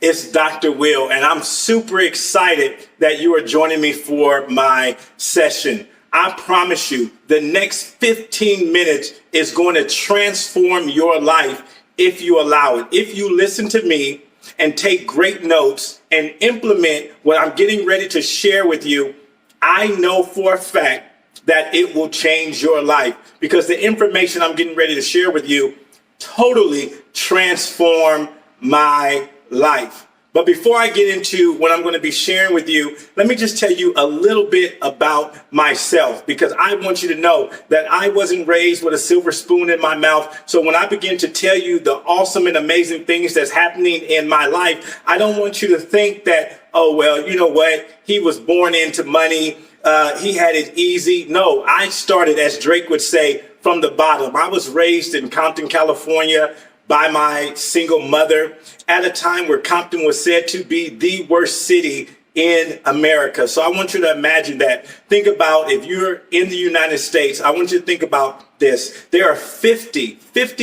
It's Dr. Will, and I'm super excited that you are joining me for my session. I promise you, the next 15 minutes is going to transform your life if you allow it. If you listen to me and take great notes and implement what I'm getting ready to share with you, I know for a fact that it will change your life, because the information I'm getting ready to share with you totally transformed my life. But before I get into what I'm going to be sharing with you, let me just tell you a little bit about myself, because I want you to know that I wasn't raised with a silver spoon in my mouth. So when I begin to tell you the awesome and amazing things that's happening in my life, I don't want you to think that, oh, well, you know what? He was born into money. He had it easy. No, I started, as Drake would say, from the bottom. I was raised in Compton, California, by my single mother at a time where Compton was said to be the worst city in America. So I want you to imagine that. Think about, if you're in the United States, I want you to think about this. There are 50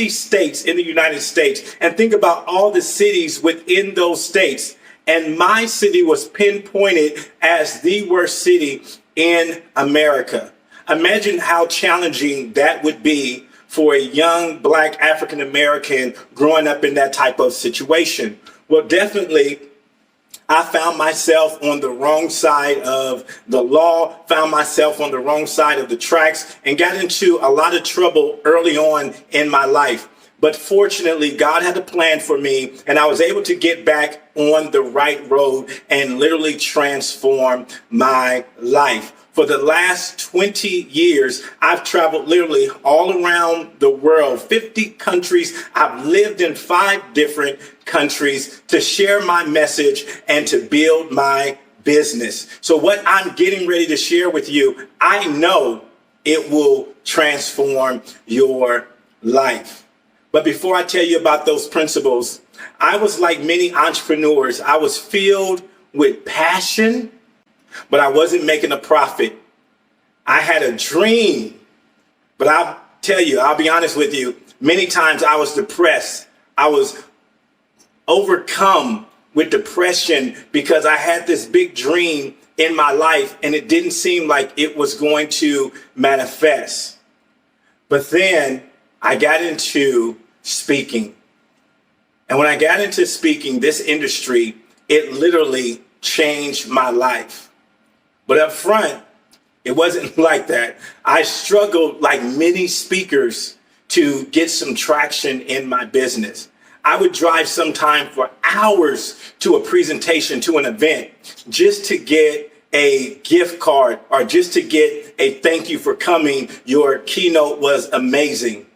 states in the United States, and think about all the cities within those states. And my city was pinpointed as the worst city in America. Imagine how challenging that would be for a young Black African American growing up in that type of situation. Well, definitely, I found myself on the wrong side of the law, found myself on the wrong side of the tracks, and got into a lot of trouble early on in my life. But fortunately, God had a plan for me, and I was able to get back on the right road and literally transform my life. For the last 20 years, I've traveled literally all around the world, 50 countries. I've lived in 5 different countries to share my message and to build my business. So what I'm getting ready to share with you, I know it will transform your life. But before I tell you about those principles, I was like many entrepreneurs. I was filled with passion, but I wasn't making a profit. I had a dream, but I'll tell you, I'll be honest with you, many times I was depressed. I was overcome with depression because I had this big dream in my life and it didn't seem like it was going to manifest. But then I got into speaking. And when I got into speaking, this industry, it literally changed my life. But up front, it wasn't like that. I struggled like many speakers to get some traction in my business. I would drive sometime for hours to a presentation, to an event, just to get a gift card or just to get a thank you for coming. Your keynote was amazing.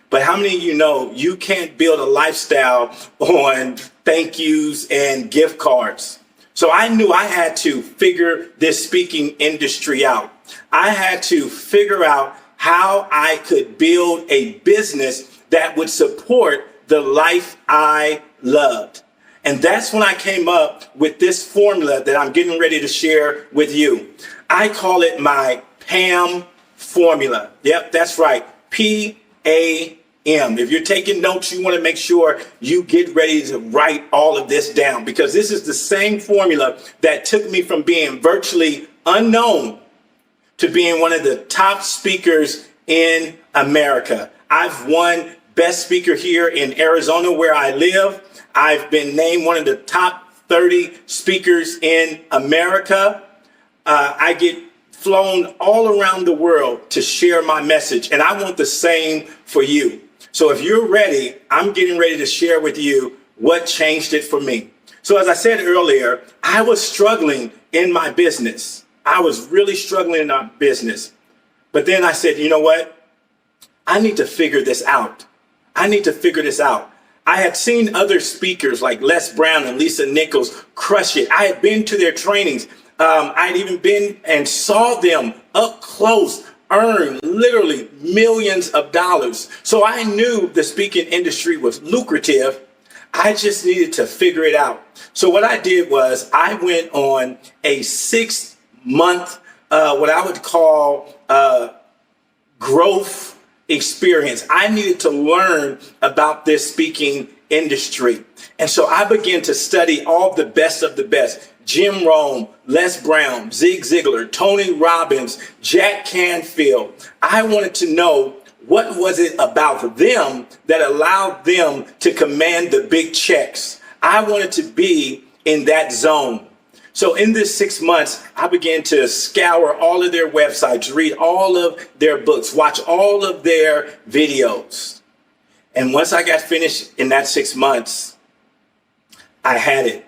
But how many of you know you can't build a lifestyle on thank yous and gift cards? So I knew I had to figure this speaking industry out. I had to figure out how I could build a business that would support the life I loved. And that's when I came up with this formula that I'm getting ready to share with you. I call it my PAM formula. Yep, that's right. PAM. If you're taking notes, you want to make sure you get ready to write all of this down, because this is the same formula that took me from being virtually unknown to being one of the top speakers in America. I've won Best Speaker here in Arizona, where I live. I've been named one of the top 30 speakers in America. I get flown all around the world to share my message, and I want the same for you. So if you're ready, I'm getting ready to share with you what changed it for me. So as I said earlier, I was struggling in my business. I was really struggling in my business. But then I said, you know what? I need to figure this out. I need to figure this out. I had seen other speakers like Les Brown and Lisa Nichols crush it. I had been to their trainings. I had even been and saw them up close earn literally millions of dollars. So I knew the speaking industry was lucrative. I just needed to figure it out. So what I did was I went on a 6-month, what I would call growth experience. I needed to learn about this speaking industry. And so I began to study all the best of the best. Jim Rohn, Les Brown, Zig Ziglar, Tony Robbins, Jack Canfield. I wanted to know, what was it about them that allowed them to command the big checks? I wanted to be in that zone. So in this 6 months, I began to scour all of their websites, read all of their books, watch all of their videos. And once I got finished in that 6 months, I had it.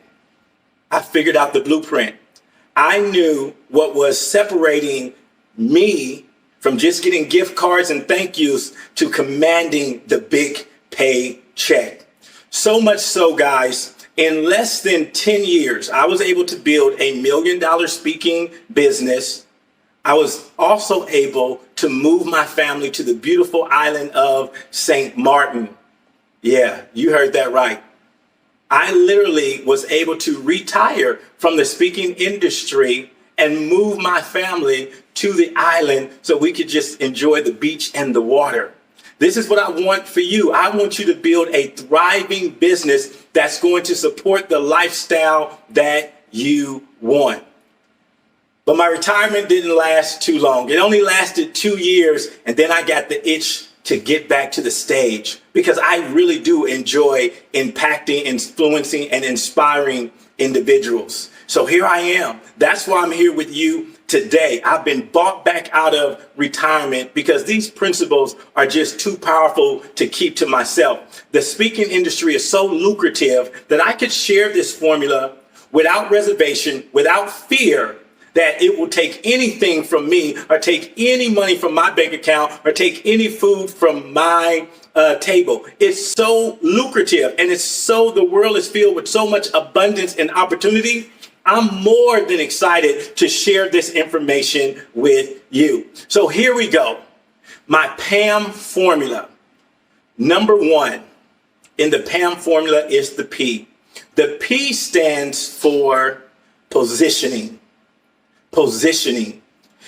I figured out the blueprint. I knew what was separating me from just getting gift cards and thank yous to commanding the big paycheck. So much so, guys, in less than 10 years, I was able to build $1 million speaking business. I was also able to move my family to the beautiful island of St. Martin. Yeah, you heard that right. I literally was able to retire from the speaking industry and move my family to the island so we could just enjoy the beach and the water. This is what I want for you. I want you to build a thriving business that's going to support the lifestyle that you want. But my retirement didn't last too long. It only lasted 2 years, and then I got the itch to get back to the stage because I really do enjoy impacting, influencing, and inspiring individuals. So here I am. That's why I'm here with you today. I've been bought back out of retirement because these principles are just too powerful to keep to myself. The speaking industry is so lucrative that I could share this formula without reservation, without fear that it will take anything from me or take any money from my bank account or take any food from my table. It's so lucrative, and the world is filled with so much abundance and opportunity. I'm more than excited to share this information with you. So here we go. My PAM formula. Number one in the PAM formula is the P. The P stands for positioning. Positioning.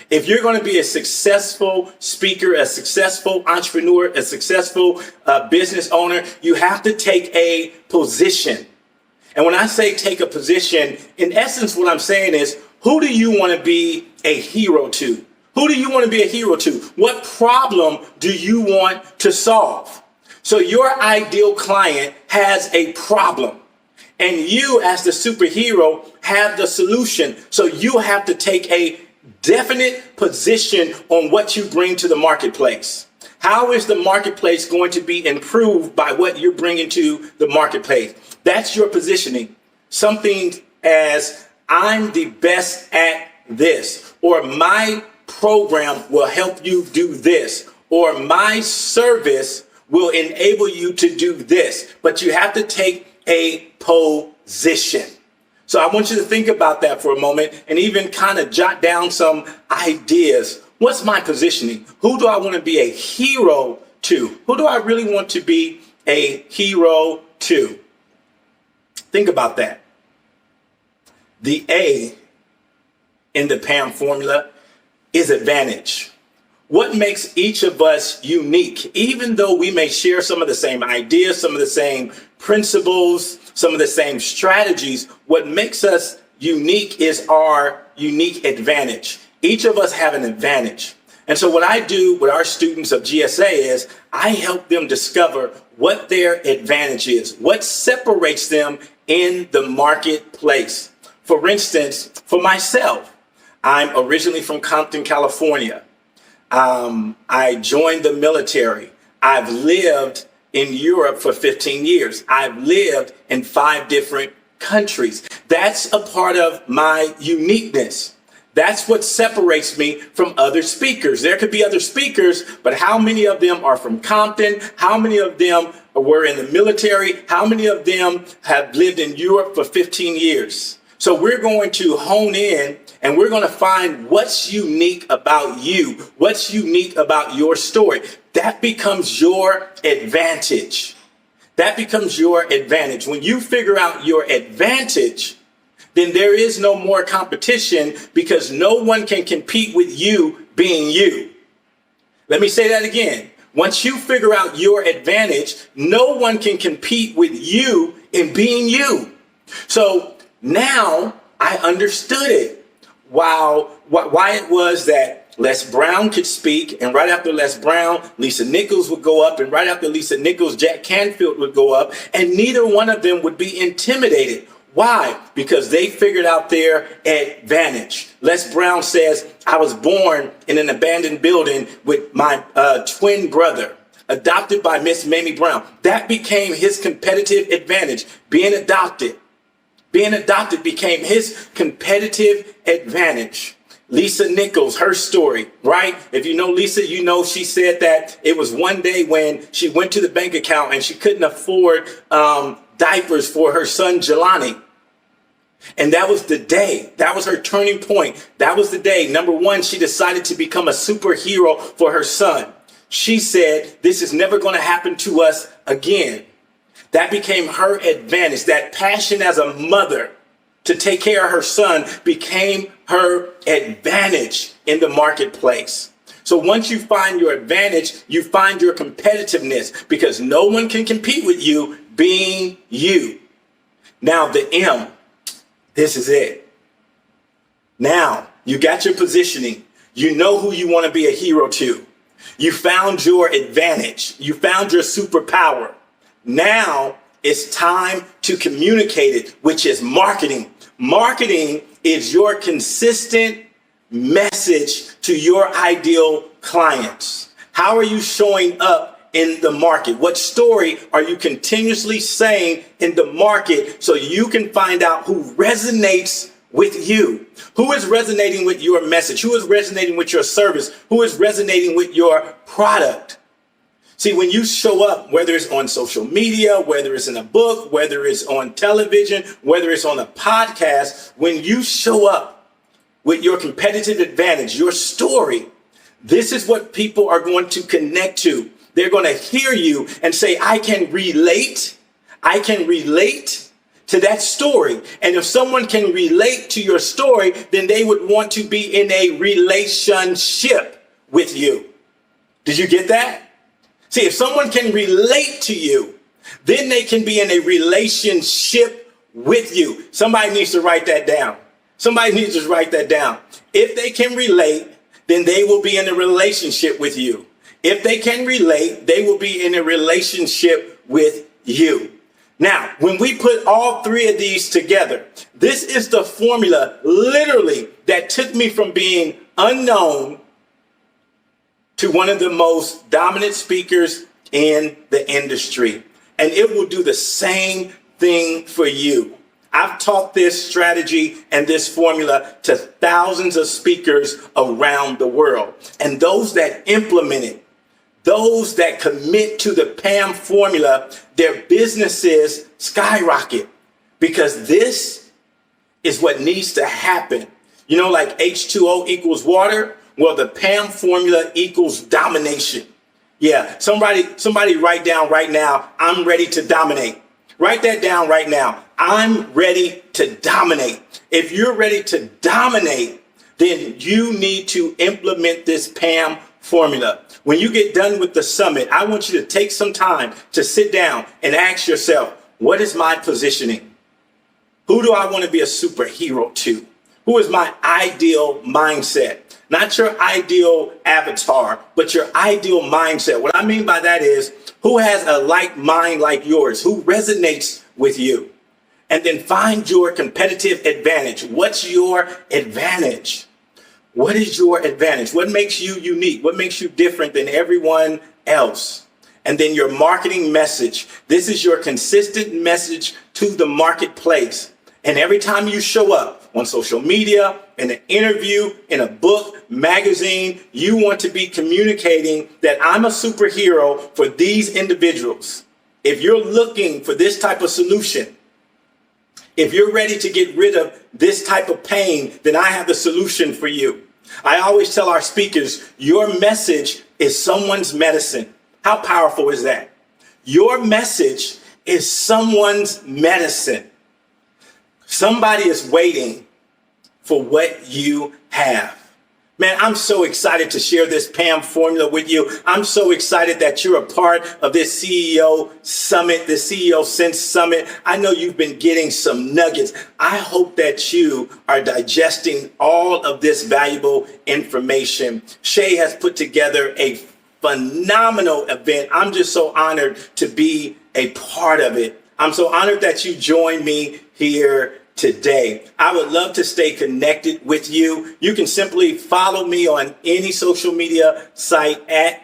If you're going to be a successful speaker, a successful entrepreneur, a successful business owner, you have to take a position. And when I say take a position, in essence, what I'm saying is, who do you want to be a hero to? Who do you want to be a hero to? What problem do you want to solve? So your ideal client has a problem, and you as the superhero have the solution. So you have to take a definite position on what you bring to the marketplace. How is the marketplace going to be improved by what you're bringing to the marketplace? That's your positioning. Something as, I'm the best at this, or my program will help you do this, or my service will enable you to do this. But you have to take a position. So I want you to think about that for a moment and even kind of jot down some ideas. What's my positioning? Who do I want to be a hero to? Who do I really want to be a hero to? Think about that. The A in the PAM formula is advantage. What makes each of us unique, even though we may share some of the same ideas, some of the same principles, some of the same strategies, what makes us unique is our unique advantage. Each of us have an advantage. And so what I do with our students of GSA is I help them discover what their advantage is, what separates them in the marketplace. For instance, for myself, I'm originally from Compton, California. I joined the military. I've lived in Europe for 15 years. I've lived in 5 different countries. That's a part of my uniqueness. That's what separates me from other speakers. There could be other speakers, but how many of them are from Compton? How many of them were in the military? How many of them have lived in Europe for 15 years? So we're going to hone in and we're going to find what's unique about you, what's unique about your story. That becomes your advantage. That becomes your advantage. When you figure out your advantage, then there is no more competition because no one can compete with you being you. Let me say that again. Once you figure out your advantage, no one can compete with you in being you. So now I understood it. Wow, why it was that Les Brown could speak, and right after Les Brown, Lisa Nichols would go up, and right after Lisa Nichols, Jack Canfield would go up, and neither one of them would be intimidated. Why? Because they figured out their advantage. Les Brown says, I was born in an abandoned building with my twin brother, adopted by Miss Mamie Brown. That became his competitive advantage, being adopted. Being adopted became his competitive advantage. Lisa Nichols, her story, right? If you know Lisa, you know she said that it was one day when she went to the bank account and she couldn't afford diapers for her son, Jelani. And that was the day. That was her turning point. That was the day. Number one, she decided to become a superhero for her son. She said, this is never going to happen to us again. That became her advantage. That passion as a mother to take care of her son became her advantage in the marketplace. So once you find your advantage, you find your competitiveness, because no one can compete with you being you. Now the M, this is it. Now you got your positioning. You know who you want to be a hero to. You found your advantage. You found your superpower. Now it's time to communicate it, which is marketing. Marketing is your consistent message to your ideal clients. How are you showing up in the market? What story are you continuously saying in the market so you can find out who resonates with you? Who is resonating with your message? Who is resonating with your service? Who is resonating with your product? See, when you show up, whether it's on social media, whether it's in a book, whether it's on television, whether it's on a podcast, when you show up with your competitive advantage, your story, this is what people are going to connect to. They're going to hear you and say, I can relate to that story. And if someone can relate to your story, then they would want to be in a relationship with you. Did you get that? See, if someone can relate to you, then they can be in a relationship with you. Somebody needs to write that down. Somebody needs to write that down. If they can relate, then they will be in a relationship with you. If they can relate, they will be in a relationship with you. Now, when we put all three of these together, this is the formula literally that took me from being unknown to one of the most dominant speakers in the industry. And it will do the same thing for you. I've taught this strategy and this formula to thousands of speakers around the world. And those that implement it, those that commit to the PAM formula, their businesses skyrocket, because this is what needs to happen. You know, like H2O equals water. Well, the PAM formula equals domination. Yeah, somebody write down right now, I'm ready to dominate. Write that down right now. I'm ready to dominate. If you're ready to dominate, then you need to implement this PAM formula. When you get done with the summit, I want you to take some time to sit down and ask yourself, what is my positioning? Who do I want to be a superhero to? Who is my ideal mindset? Not your ideal avatar, but your ideal mindset. What I mean by that is, who has a like mind like yours? Who resonates with you? And then find your competitive advantage. What's your advantage? What is your advantage? What makes you unique? What makes you different than everyone else? And then your marketing message. This is your consistent message to the marketplace. And every time you show up on social media, in an interview, in a book, magazine, you want to be communicating that I'm a superhero for these individuals. If you're looking for this type of solution, if you're ready to get rid of this type of pain, then I have the solution for you. I always tell our speakers, your message is someone's medicine. How powerful is that? Your message is someone's medicine. Somebody is waiting for what you have. Man, I'm so excited to share this PAM formula with you. I'm so excited that you're a part of this CEO Summit, the CEO Sense Summit. I know you've been getting some nuggets. I hope that you are digesting all of this valuable information. Shay has put together a phenomenal event. I'm just so honored to be a part of it. I'm so honored that you joined me here today. I would love to stay connected with you. You can simply follow me on any social media site at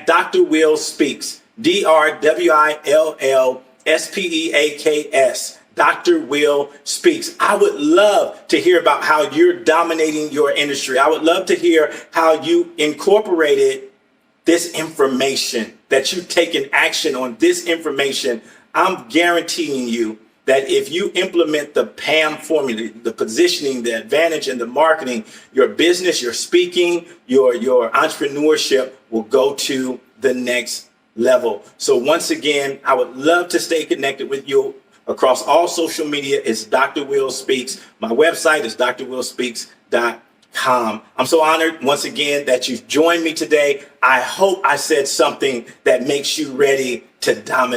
Dr. Will Speaks, DrWillSpeaks, Dr. Will Speaks. I would love to hear about how you're dominating your industry. I would love to hear how you incorporated this information, that you've taken action on this information. I'm guaranteeing you that if you implement the PAM formula, the positioning, the advantage, and the marketing, your business, your speaking, your entrepreneurship will go to the next level. So once again, I would love to stay connected with you across all social media. It's Dr. Will Speaks. My website is drwillspeaks.com. I'm so honored once again that you've joined me today. I hope I said something that makes you ready to dominate.